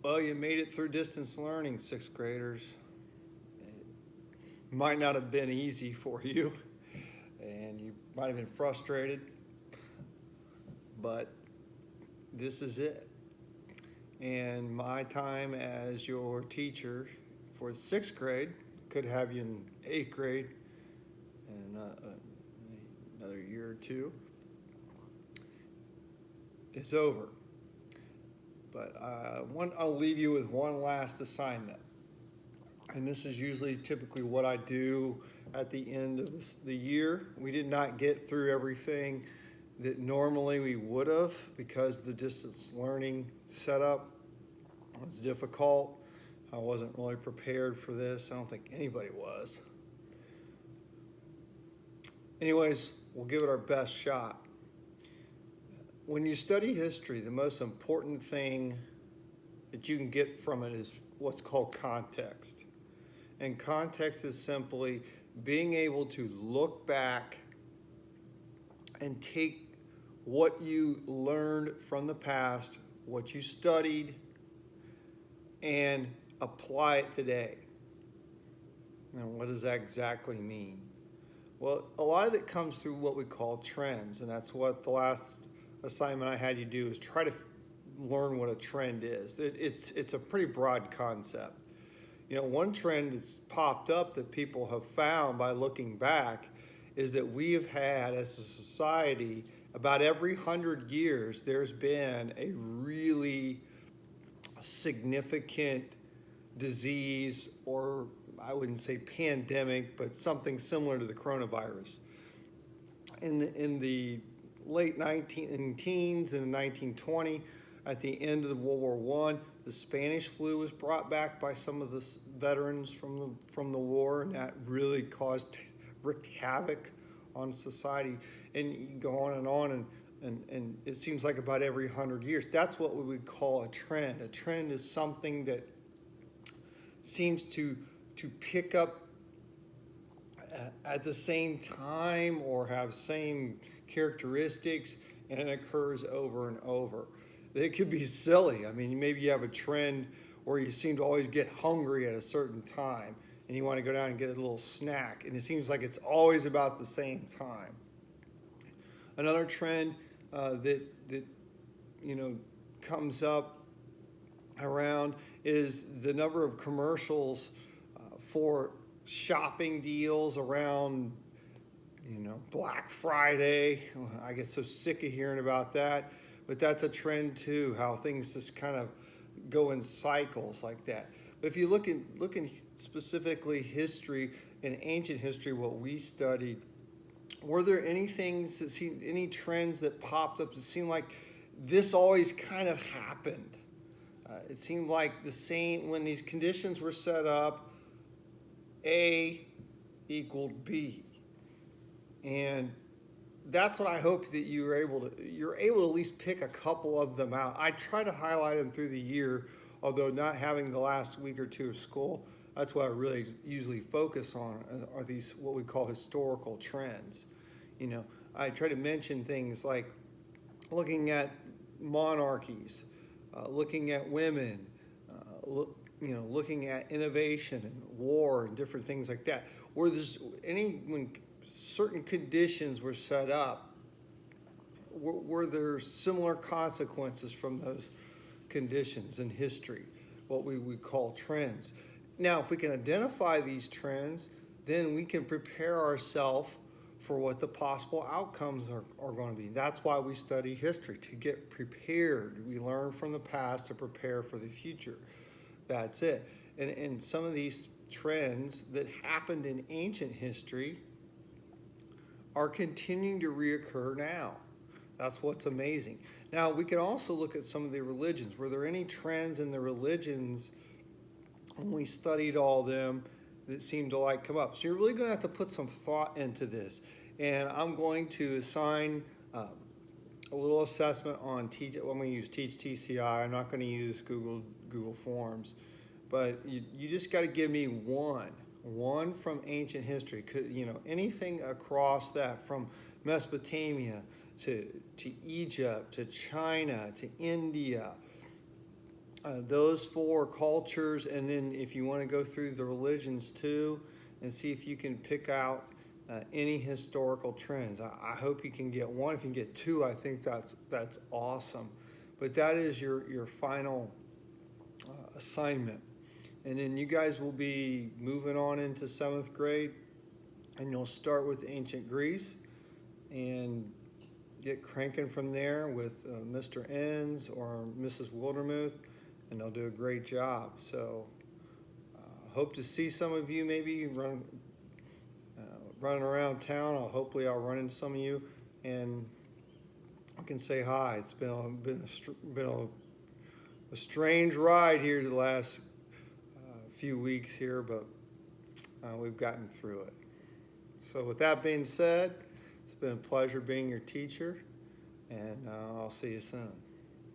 Well, you made it through distance learning, sixth graders. It might not have been easy for you, and you might have been frustrated, but this is it. And my time as your teacher for sixth grade could have you in eighth grade and another year or two. It's over. But I'll leave you with one last assignment. And this is usually typically what I do at the end of the year. We did not get through everything that normally we would have because the distance learning setup was difficult. I wasn't really prepared for this. I don't think anybody was. Anyways, we'll give it our best shot. When you study history, the most important thing that you can get from it is what's called context. And context is simply being able to look back and take what you learned from the past, what you studied, and apply it today. Now, what does that exactly mean? Well, a lot of it comes through what we call trends, and that's what the last assignment I had you do is try to learn what a trend is. It's a pretty broad concept. You know, one trend that's popped up that people have found by looking back is that we have had as a society about every 100 years there's been a really significant disease, or I wouldn't say pandemic, but something similar to the coronavirus. In the late teens in 1920, at the end of the World War I, the Spanish flu was brought back by some of the veterans from the war, and that really wreaked havoc on society. And you go on, and it seems like about every 100 years. That's what we would call a trend. A trend is something that seems to pick up at the same time or have same characteristics, and it occurs over and over. It could be silly. I mean, maybe you have a trend where you seem to always get hungry at a certain time and you want to go down and get a little snack, and it seems like it's always about the same time. Another trend that comes up around is the number of commercials for shopping deals around, Black Friday. I get so sick of hearing about that, but that's a trend too, how things just kind of go in cycles like that. But if you look in specifically history and ancient history, what we studied, were there any trends that popped up that seemed like this always kind of happened? It seemed like the same when these conditions were set up, A equaled B. And that's what I hope that you're able to at least pick a couple of them out. I try to highlight them through the year, although not having the last week or two of school, that's what I really usually focus on are these what we call historical trends. I try to mention things like looking at monarchies, looking at women, looking at innovation and war and different things like that. When certain conditions were set up, were there similar consequences from those conditions in history, what we would call trends? Now, if we can identify these trends, then we can prepare ourselves for what the possible outcomes are going to be. That's why we study history, to get prepared. We learn from the past to prepare for the future. That's it. And some of these trends that happened in ancient history are continuing to reoccur now. That's what's amazing. Now, we can also look at some of the religions. Were there any trends in the religions when we studied all them that seemed to come up? So you're really going to have to put some thought into this. And I'm going to assign a little assessment on Teach. I'm going to use Teach TCI. I'm not going to use Google Forms. But you just got to give me one from ancient history. Anything across that, from Mesopotamia to Egypt to China to India, those four cultures, and then if you want to go through the religions too, and see if you can pick out any historical trends. I hope you can get one. If you can get two, I think that's awesome. But that is your final assignment. And then you guys will be moving on into 7th grade, and you'll start with ancient Greece and get cranking from there with Mr. Enns or Mrs. Wildermuth, and they'll do a great job. So hope to see some of you maybe running around town. Hopefully I'll run into some of you and I can say hi. It's been a strange ride here the last few weeks here, but we've gotten through it. So with that being said, it's been a pleasure being your teacher, and I'll see you soon.